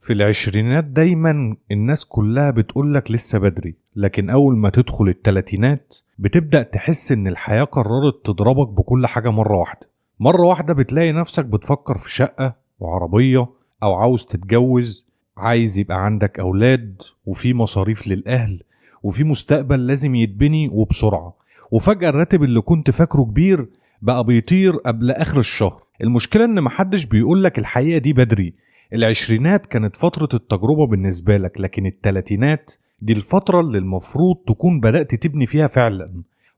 في العشرينات دايما الناس كلها بتقولك لسه بدري، لكن أول ما تدخل التلاتينات بتبدأ تحس إن الحياة قررت تضربك بكل حاجة مرة واحدة. مرة واحدة بتلاقي نفسك بتفكر في شقة وعربية، أو عاوز تتجوز، عايز يبقى عندك أولاد، وفي مصاريف للأهل، وفي مستقبل لازم يتبني وبسرعة. وفجأة الراتب اللي كنت فاكره كبير بقى بيطير قبل آخر الشهر. المشكلة إن محدش بيقولك الحقيقة دي بدري. العشرينات كانت فترة التجربة بالنسبة لك، لكن التلاتينات دي الفترة اللي المفروض تكون بدأت تبني فيها فعلا.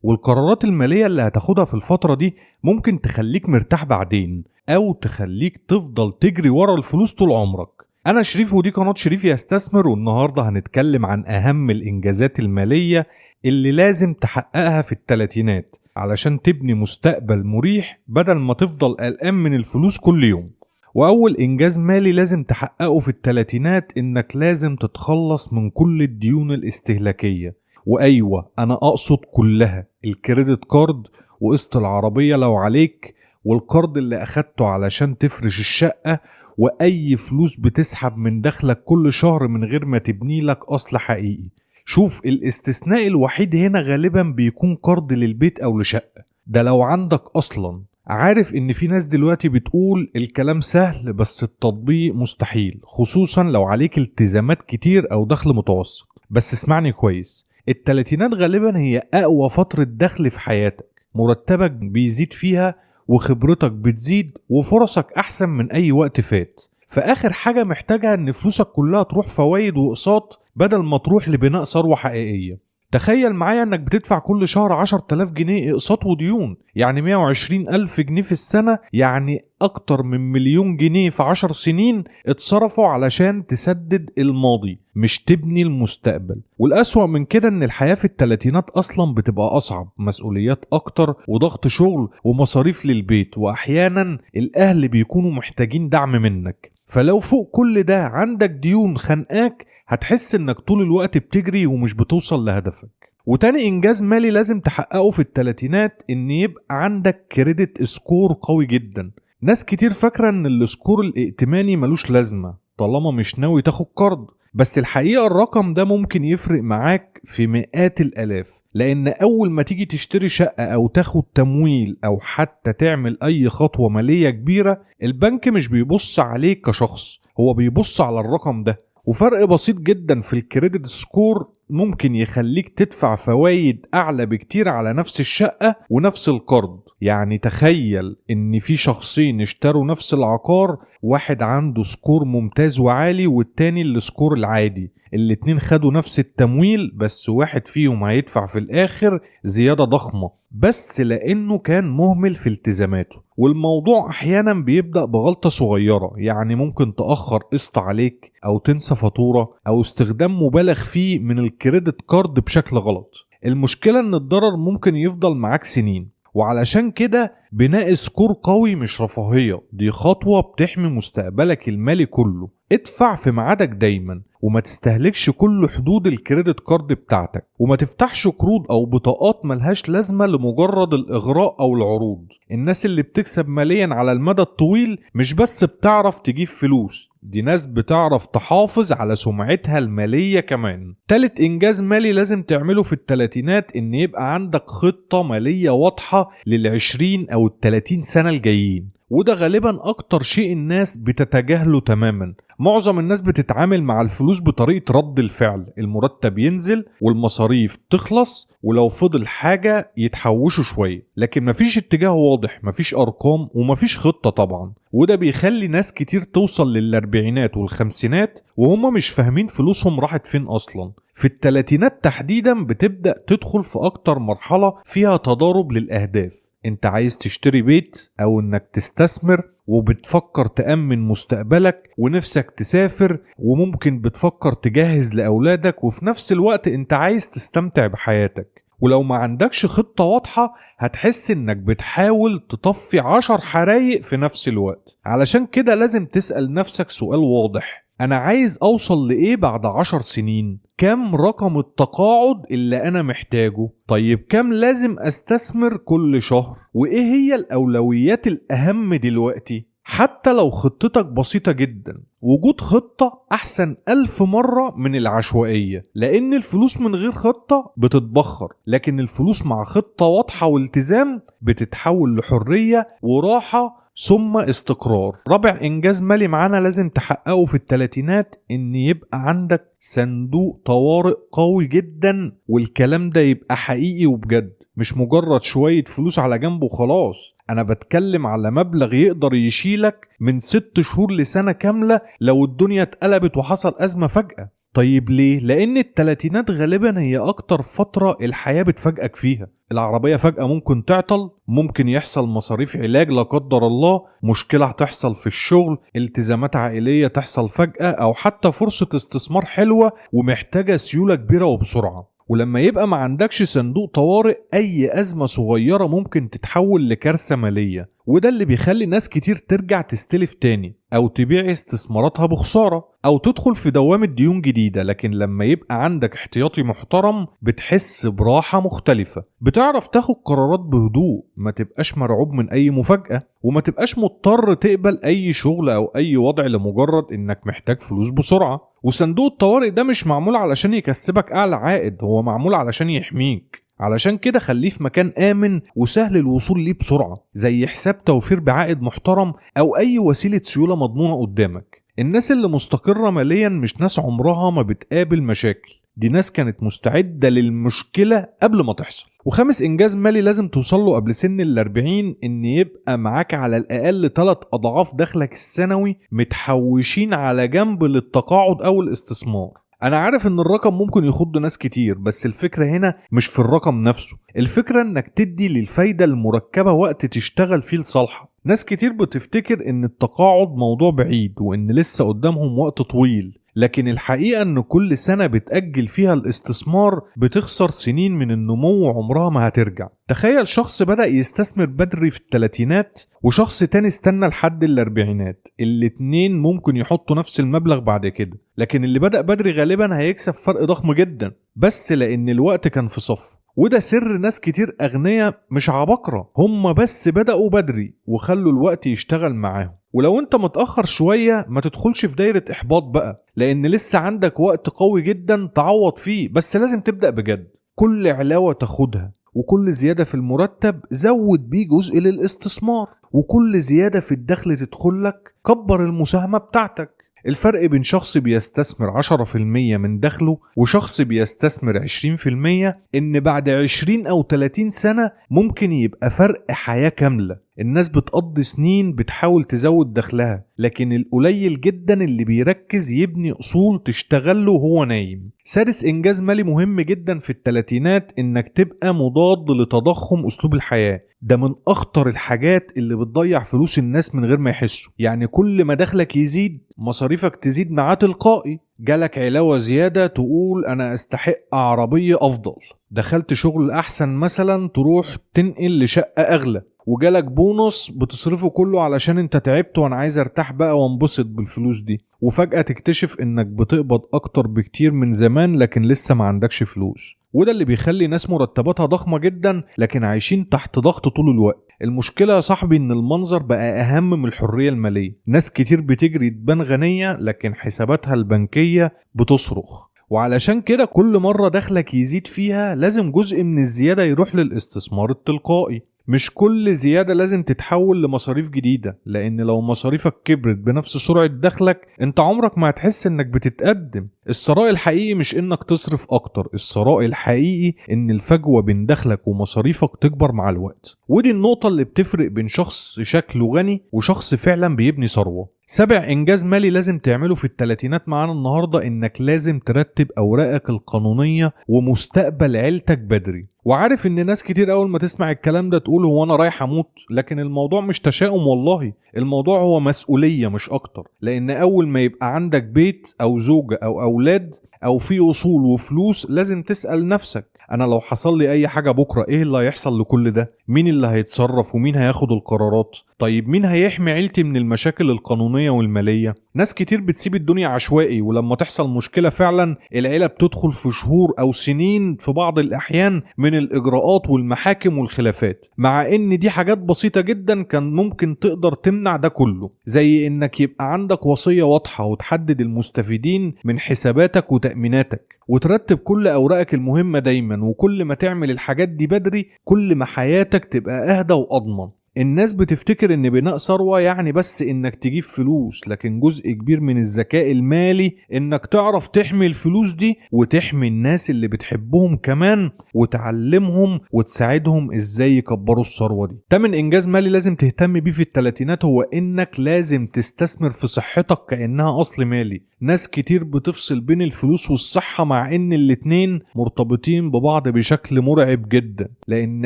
والقرارات المالية اللي هتاخدها في الفترة دي ممكن تخليك مرتاح بعدين، أو تخليك تفضل تجري ورا الفلوس طول عمرك. أنا شريف، ودي قناة شريف يستثمر، والنهاردة هنتكلم عن أهم الإنجازات المالية اللي لازم تحققها في التلاتينات علشان تبني مستقبل مريح بدل ما تفضل قلقان من الفلوس كل يوم. وأول إنجاز مالي لازم تحققه في التلاتينات إنك لازم تتخلص من كل الديون الاستهلاكية. وأيوة أنا أقصد كلها، الكريدت كارد، وقسط العربية لو عليك، والكارد اللي أخدته علشان تفرش الشقة، وأي فلوس بتسحب من دخلك كل شهر من غير ما تبني لك أصل حقيقي. شوف، الاستثناء الوحيد هنا غالبا بيكون قرض للبيت أو لشقة، ده لو عندك أصلا. عارف ان في ناس دلوقتي بتقول الكلام سهل بس التطبيق مستحيل، خصوصا لو عليك التزامات كتير او دخل متوسط. بس اسمعني كويس، التلاتينات غالبا هي اقوى فترة دخل في حياتك. مرتبك بيزيد فيها، وخبرتك بتزيد، وفرصك احسن من اي وقت فات. فاخر حاجة محتاجها ان فلوسك كلها تروح فوايد واقساط بدل ما تروح لبناء ثروة حقيقية. تخيل معايا انك بتدفع كل شهر 10,000 جنيه اقساط وديون، يعني 120,000 جنيه في السنة، يعني اكتر من 1,000,000 جنيه في 10 سنين اتصرفوا علشان تسدد الماضي مش تبني المستقبل. والاسوأ من كده ان الحياة في التلاتينات اصلا بتبقى اصعب، مسؤوليات اكتر وضغط شغل ومصاريف للبيت، واحيانا الاهل بيكونوا محتاجين دعم منك. فلو فوق كل ده عندك ديون خانقاك، هتحس انك طول الوقت بتجري ومش بتوصل لهدفك. وتاني انجاز مالي لازم تحققه في التلاتينات ان يبقى عندك كريدت سكور قوي جدا. ناس كتير فاكرة ان السكور الائتماني ملوش لازمة طالما مش ناوي تاخد قرض، بس الحقيقة الرقم ده ممكن يفرق معاك في مئات الالاف. لان اول ما تيجي تشتري شقة او تاخد تمويل او حتى تعمل اي خطوة مالية كبيرة، البنك مش بيبص عليك كشخص، هو بيبص على الرقم ده. وفرق بسيط جدا في الكريدت سكور ممكن يخليك تدفع فوايد اعلى بكتير على نفس الشقة ونفس القرض. يعني تخيل ان في شخصين اشتروا نفس العقار، واحد عنده سكور ممتاز وعالي والتاني السكور العادي، الاتنين خدوا نفس التمويل، بس واحد فيهم هيدفع في الاخر زيادة ضخمة بس لانه كان مهمل في التزاماته. والموضوع احيانا بيبدأ بغلطة صغيرة، يعني ممكن تأخر قسط عليك، او تنسى فاتورة، او استخدام مبالغ فيه من الكريدت كارد بشكل غلط. المشكلة ان الضرر ممكن يفضل معاك سنين. وعلشان كده بناء سكور قوي مش رفاهية، دي خطوة بتحمي مستقبلك المالي كله. ادفع في ميعادك دايما، وما تستهلكش كل حدود الكريدت كارد بتاعتك، وما تفتحش قروض او بطاقات ملهاش لازمة لمجرد الاغراء او العروض. الناس اللي بتكسب ماليا على المدى الطويل مش بس بتعرف تجيب فلوس، دي ناس بتعرف تحافظ على سمعتها المالية كمان. تالت انجاز مالي لازم تعمله في التلاتينات ان يبقى عندك خطة مالية واضحة لل20 او ال30 سنة الجايين. وده غالبا اكتر شيء الناس بتتجاهله تماما. معظم الناس بتتعامل مع الفلوس بطريقة رد الفعل، المرتب ينزل والمصاريف تخلص، ولو فضل حاجة يتحوشوا شوية، لكن مفيش اتجاه واضح، مفيش ارقام، ومفيش خطة طبعا. وده بيخلي ناس كتير توصل للاربعينات والخمسينات وهم مش فاهمين فلوسهم راحت فين اصلا. في التلاتينات تحديدا بتبدأ تدخل في اكتر مرحلة فيها تضارب للاهداف. انت عايز تشتري بيت او انك تستثمر، وبتفكر تأمن مستقبلك، ونفسك تسافر، وممكن بتفكر تجهز لأولادك، وفي نفس الوقت انت عايز تستمتع بحياتك. ولو ما عندكش خطة واضحة هتحس انك بتحاول تطفي 10 حرايق في نفس الوقت. علشان كده لازم تسأل نفسك سؤال واضح: انا عايز اوصل لايه بعد 10 سنين؟ كم رقم التقاعد اللي انا محتاجه؟ طيب كم لازم استثمر كل شهر؟ وايه هي الاولويات الاهم دلوقتي؟ حتى لو خطتك بسيطة جدا، وجود خطة أحسن 1000 مرة من العشوائية، لأن الفلوس من غير خطة بتتبخر، لكن الفلوس مع خطة واضحة والتزام بتتحول لحرية وراحة ثم استقرار. رابع إنجاز مالي معانا لازم تحققه في التلاتينات، إن يبقى عندك صندوق طوارئ قوي جدا، والكلام ده يبقى حقيقي وبجد، مش مجرد شوية فلوس على جنب وخلاص. أنا بتكلم على مبلغ يقدر يشيلك من 6 شهور لسنة كاملة لو الدنيا اتقلبت وحصل أزمة فجأة. طيب ليه؟ لأن التلاتينات غالبا هي أكتر فترة الحياة بتفاجئك فيها. العربية فجأة ممكن تعطل، ممكن يحصل مصاريف علاج لا قدر الله، مشكلة هتحصل في الشغل، التزامات عائلية تحصل فجأة، أو حتى فرصة استثمار حلوة ومحتاجة سيولة كبيرة وبسرعة. ولما يبقى ما عندكش صندوق طوارئ، أي أزمة صغيرة ممكن تتحول لكارثة مالية، وده اللي بيخلي ناس كتير ترجع تستلف تاني، أو تبيع استثماراتها بخسارة، أو تدخل في دوامة ديون جديدة. لكن لما يبقى عندك احتياطي محترم بتحس براحة مختلفة، بتعرف تاخد قرارات بهدوء، ما تبقاش مرعوب من أي مفاجأة، وما تبقاش مضطر تقبل أي شغل أو أي وضع لمجرد إنك محتاج فلوس بسرعة. وصندوق الطوارئ ده مش معمول علشان يكسبك أعلى عائد، هو معمول علشان يحميك. علشان كده خليه في مكان آمن وسهل الوصول ليه بسرعة، زي حساب توفير بعائد محترم أو أي وسيلة سيولة مضمونة قدامك. الناس اللي مستقرة ماليا مش ناس عمرها ما بتقابل مشاكل، دي ناس كانت مستعدة للمشكلة قبل ما تحصل. وخامس إنجاز مالي لازم توصله قبل سن 40، إن يبقى معاك على الأقل 3 أضعاف دخلك السنوي متحوشين على جنب للتقاعد أو الاستثمار. أنا عارف إن الرقم ممكن يخض ناس كتير، بس الفكرة هنا مش في الرقم نفسه، الفكرة إنك تدي للفايدة المركبة وقت تشتغل فيه لصالحك. ناس كتير بتفتكر إن التقاعد موضوع بعيد وإن لسه قدامهم وقت طويل، لكن الحقيقة إن كل سنة بتأجل فيها الاستثمار بتخسر سنين من النمو وعمرها ما هترجع. تخيل شخص بدأ يستثمر بدري في التلاتينات، وشخص تاني استنى لحد الأربعينات، الاتنين ممكن يحطوا نفس المبلغ بعد كده، لكن اللي بدأ بدري غالبا هيكسب فرق ضخم جدا، بس لأن الوقت كان في صفه. وده سر ناس كتير أغنياء مش عباقرة، هم بس بدأوا بدري وخلوا الوقت يشتغل معاهم. ولو انت متأخر شوية ما تدخلش في دايرة إحباط بقى، لأن لسه عندك وقت قوي جدا تعوض فيه، بس لازم تبدأ بجد. كل علاوة تاخدها وكل زيادة في المرتب زود بيه جزء للاستثمار، وكل زيادة في الدخل تدخلك كبر المساهمة بتاعتك. الفرق بين شخص بيستثمر 10% من دخله وشخص بيستثمر 20% إن بعد 20 أو 30 سنة ممكن يبقى فرق حياة كاملة. الناس بتقضي سنين بتحاول تزود دخلها، لكن القليل جدا اللي بيركز يبني أصول تشتغله وهو نايم. سادس إنجاز مالي مهم جدا في التلاتينات، إنك تبقى مضاد لتضخم أسلوب الحياة. ده من أخطر الحاجات اللي بتضيع فلوس الناس من غير ما يحسوا. يعني كل ما دخلك يزيد مصاريفك تزيد معاه تلقائي. جالك علاوة زيادة تقول أنا أستحق عربية أفضل، دخلت شغل أحسن مثلا تروح تنقل لشقة أغلى، وجالك بونص بتصرفه كله علشان انت تعبت وانا عايز ارتاح بقى وانبسط بالفلوس دي، وفجأة تكتشف انك بتقبض اكتر بكتير من زمان لكن لسه ما عندكش فلوس. وده اللي بيخلي ناس مرتباتها ضخمة جدا لكن عايشين تحت ضغط طول الوقت. المشكلة يا صاحبي ان المنظر بقى اهم من الحرية المالية. ناس كتير بتجري تبان غنية لكن حساباتها البنكية بتصرخ. وعلشان كده كل مرة دخلك يزيد فيها لازم جزء من الزيادة يروح للاستثمار التلقائي. مش كل زيادة لازم تتحول لمصاريف جديدة، لأن لو مصاريفك كبرت بنفس سرعة دخلك انت عمرك ما هتحس انك بتتقدم. الثراء الحقيقي مش انك تصرف اكتر، الثراء الحقيقي ان الفجوة بين دخلك ومصاريفك تكبر مع الوقت. ودي النقطة اللي بتفرق بين شخص شكله غني وشخص فعلا بيبني ثروة. 7 إنجاز مالي لازم تعمله في التلاتينات معانا النهاردة، إنك لازم ترتب أوراقك القانونية ومستقبل عيلتك بدري. وعارف إن ناس كتير أول ما تسمع الكلام ده تقول هو أنا رايح أموت، لكن الموضوع مش تشاؤم والله، الموضوع هو مسؤولية مش أكتر. لأن أول ما يبقى عندك بيت أو زوجة أو أولاد أو في أصول وفلوس لازم تسأل نفسك أنا لو حصل لي أي حاجة بكرة إيه اللي هيحصل لكل ده؟ مين اللي هيتصرف ومين هياخد القرارات؟ طيب مين هيحمي عيلتي من المشاكل القانونية والمالية؟ ناس كتير بتسيب الدنيا عشوائي، ولما تحصل مشكلة فعلا العيلة بتدخل في شهور أو سنين في بعض الأحيان من الإجراءات والمحاكم والخلافات، مع إن دي حاجات بسيطة جدا كان ممكن تقدر تمنع ده كله، زي إنك يبقى عندك وصية واضحة وتحدد المستفيدين من حساباتك وتأميناتك وترتب كل أوراقك المهمة دايما. وكل ما تعمل الحاجات دي بدري كل ما حياتك تبقى أهدى وأضمن. الناس بتفتكر ان بناء ثروة يعني بس انك تجيب فلوس، لكن جزء كبير من الذكاء المالي انك تعرف تحمي الفلوس دي وتحمي الناس اللي بتحبهم كمان، وتعلمهم وتساعدهم ازاي يكبروا الثروة دي. تامن انجاز مالي لازم تهتم بيه في الثلاثينات هو انك لازم تستثمر في صحتك كأنها اصل مالي. ناس كتير بتفصل بين الفلوس والصحة، مع ان الاتنين مرتبطين ببعض بشكل مرعب جدا، لان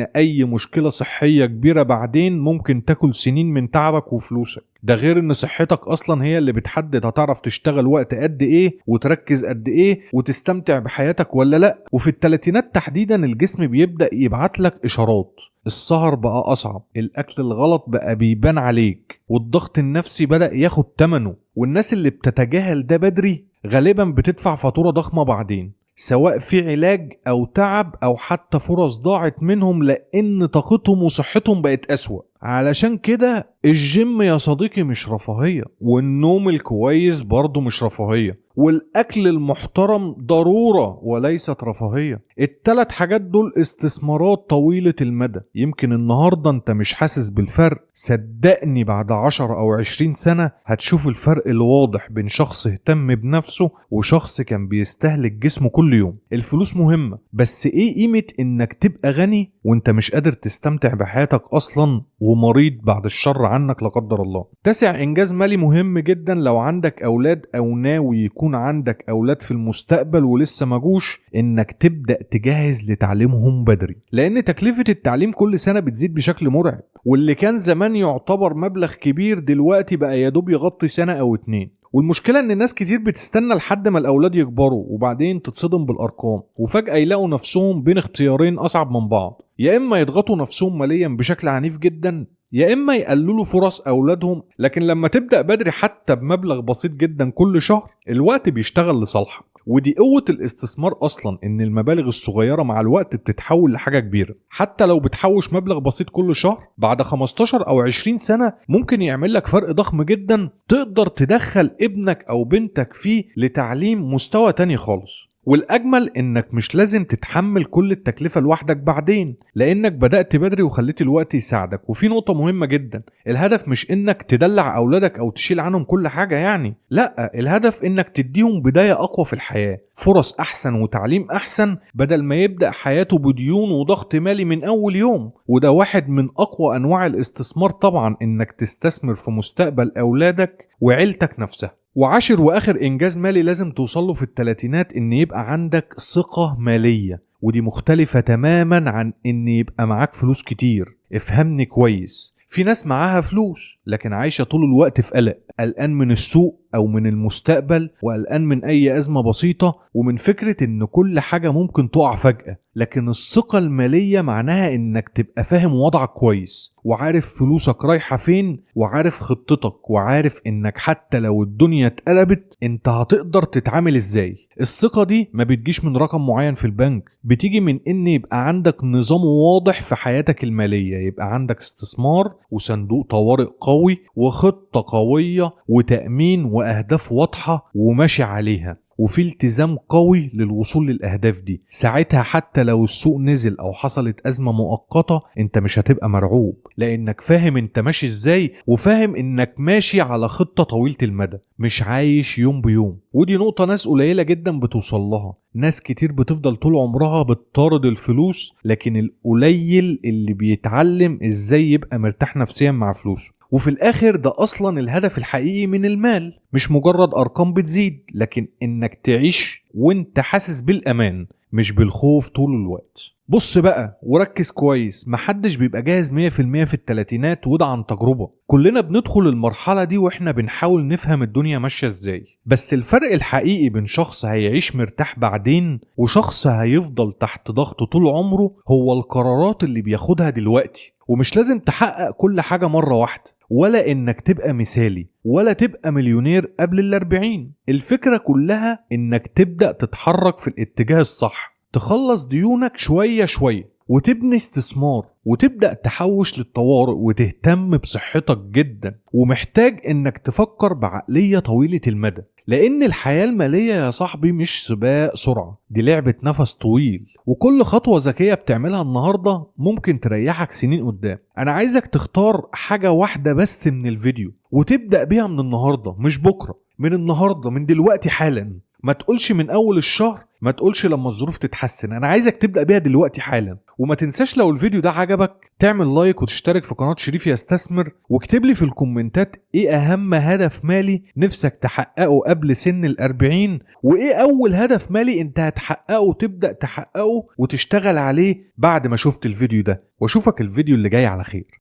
اي مشكلة صحية كبيرة بعدين ممكن تاكل سنين من تعبك وفلوسك. ده غير ان صحتك اصلا هي اللي بتحدد هتعرف تشتغل وقت قد ايه وتركز قد ايه وتستمتع بحياتك ولا لا. وفي الثلاثينات تحديدا الجسم بيبدأ يبعت لك اشارات. السهر بقى اصعب، الاكل الغلط بقى بيبان عليك، والضغط النفسي بدأ ياخد تمنه. والناس اللي بتتجاهل ده بدري غالبا بتدفع فاتورة ضخمة بعدين، سواء في علاج أو تعب أو حتى فرص ضاعت منهم لأن طاقتهم وصحتهم بقت أسوأ. علشان كده الجيم يا صديقي مش رفاهية، والنوم الكويس برضو مش رفاهية، والأكل المحترم ضرورة وليست رفاهية. الثلاث حاجات دول استثمارات طويلة المدى. يمكن النهاردة انت مش حاسس بالفرق، صدقني بعد 10 أو 20 سنة هتشوف الفرق الواضح بين شخص اهتم بنفسه وشخص كان بيستهلك جسمه كل يوم. الفلوس مهمة، بس ايه قيمة انك تبقى غني وانت مش قادر تستمتع بحياتك أصلا ومريض بعد الشر عنك لا قدر الله؟ تاسع انجاز مالي مهم جدا لو عندك اولاد او ناوي يكون عندك اولاد في المستقبل ولسه ما جوش، انك تبدأ تجهز لتعليمهم بدري، لان تكلفة التعليم كل سنة بتزيد بشكل مرعب، واللي كان زمان يعتبر مبلغ كبير دلوقتي بقى يدوب يغطي سنة او 2. والمشكلة ان ناس كتير بتستنى لحد ما الاولاد يكبروا وبعدين تتصدم بالارقام، وفجأة يلاقوا نفسهم بين اختيارين اصعب من بعض: يا اما يضغطوا نفسهم ماليا بشكل عنيف جدا، يا اما يقللوا فرص اولادهم. لكن لما تبدأ بدري حتى بمبلغ بسيط جدا كل شهر الوقت بيشتغل لصالحك. ودي قوة الاستثمار اصلا، ان المبالغ الصغيرة مع الوقت بتتحول لحاجة كبيرة. حتى لو بتحوش مبلغ بسيط كل شهر بعد 15 او 20 سنة ممكن يعمل لك فرق ضخم جدا، تقدر تدخل ابنك او بنتك فيه لتعليم مستوى تاني خالص. والأجمل إنك مش لازم تتحمل كل التكلفة لوحدك بعدين، لأنك بدأت بدري وخليت الوقت يساعدك. وفي نقطة مهمة جدا: الهدف مش إنك تدلع أولادك أو تشيل عنهم كل حاجة يعني، لأ، الهدف إنك تديهم بداية أقوى في الحياة، فرص أحسن وتعليم أحسن، بدل ما يبدأ حياته بديون وضغط مالي من أول يوم. وده واحد من أقوى أنواع الاستثمار طبعا، إنك تستثمر في مستقبل أولادك وعيلتك نفسها. وعاشر واخر انجاز مالي لازم توصله في الثلاثينات ان يبقى عندك ثقة مالية، ودي مختلفة تماما عن ان يبقى معاك فلوس كتير. افهمني كويس، في ناس معاها فلوس لكن عايشة طول الوقت في قلق، قلقان من السوق او من المستقبل، وقلقان من اي ازمة بسيطة، ومن فكرة ان كل حاجة ممكن تقع فجأة. لكن الثقة المالية معناها انك تبقى فاهم وضعك كويس، وعارف فلوسك رايحة فين، وعارف خطتك، وعارف انك حتى لو الدنيا اتقلبت انت هتقدر تتعامل ازاي. الثقة دي ما بتجيش من رقم معين في البنك، بتيجي من ان يبقى عندك نظام واضح في حياتك المالية، يبقى عندك استثمار وصندوق طوارئ قوي وخطة قوية وتأمين وأهداف واضحة وماشي عليها، وفي التزام قوي للوصول للأهداف دي. ساعتها حتى لو السوق نزل أو حصلت أزمة مؤقتة انت مش هتبقى مرعوب، لأنك فاهم انت ماشي ازاي، وفاهم انك ماشي على خطة طويلة المدى، مش عايش يوم بيوم. ودي نقطة ناس قليلة جدا بتوصل لها. ناس كتير بتفضل طول عمرها بتطارد الفلوس، لكن القليل اللي بيتعلم ازاي يبقى مرتاح نفسيا مع فلوسه. وفي الآخر ده أصلا الهدف الحقيقي من المال، مش مجرد أرقام بتزيد، لكن إنك تعيش وإنت حاسس بالأمان مش بالخوف طول الوقت. بص بقى وركز كويس، محدش بيبقى جاهز 100% في الثلاثينات، وده عن تجربة. كلنا بندخل المرحلة دي وإحنا بنحاول نفهم الدنيا ماشية إزاي. بس الفرق الحقيقي بين شخص هيعيش مرتاح بعدين وشخص هيفضل تحت ضغط طول عمره هو القرارات اللي بياخدها دلوقتي. ومش لازم تحقق كل حاجة مرة واحدة، ولا انك تبقى مثالي ولا تبقى مليونير قبل ال40. الفكرة كلها انك تبدأ تتحرك في الاتجاه الصح، تخلص ديونك شوية شوية وتبني استثمار وتبدأ تحوش للطوارئ وتهتم بصحتك جدا. ومحتاج انك تفكر بعقلية طويلة المدى، لان الحياة المالية يا صاحبي مش سباق سرعة، دي لعبة نفس طويل، وكل خطوة ذكية بتعملها النهاردة ممكن تريحك سنين قدام. انا عايزك تختار حاجة واحدة بس من الفيديو وتبدأ بيها من النهاردة، مش بكرة، من النهاردة، من دلوقتي حالا. ما تقولش من اول الشهر، ما تقولش لما الظروف تتحسن، انا عايزك تبدأ بيها دلوقتي حالا. وما تنساش لو الفيديو ده عجبك تعمل لايك وتشترك في قناة شريف يستثمر، واكتب لي في الكومنتات ايه اهم هدف مالي نفسك تحققه قبل سن ال40، وايه اول هدف مالي انت هتحققه وتبدأ تحققه وتشتغل عليه بعد ما شفت الفيديو ده. واشوفك الفيديو اللي جاي على خير.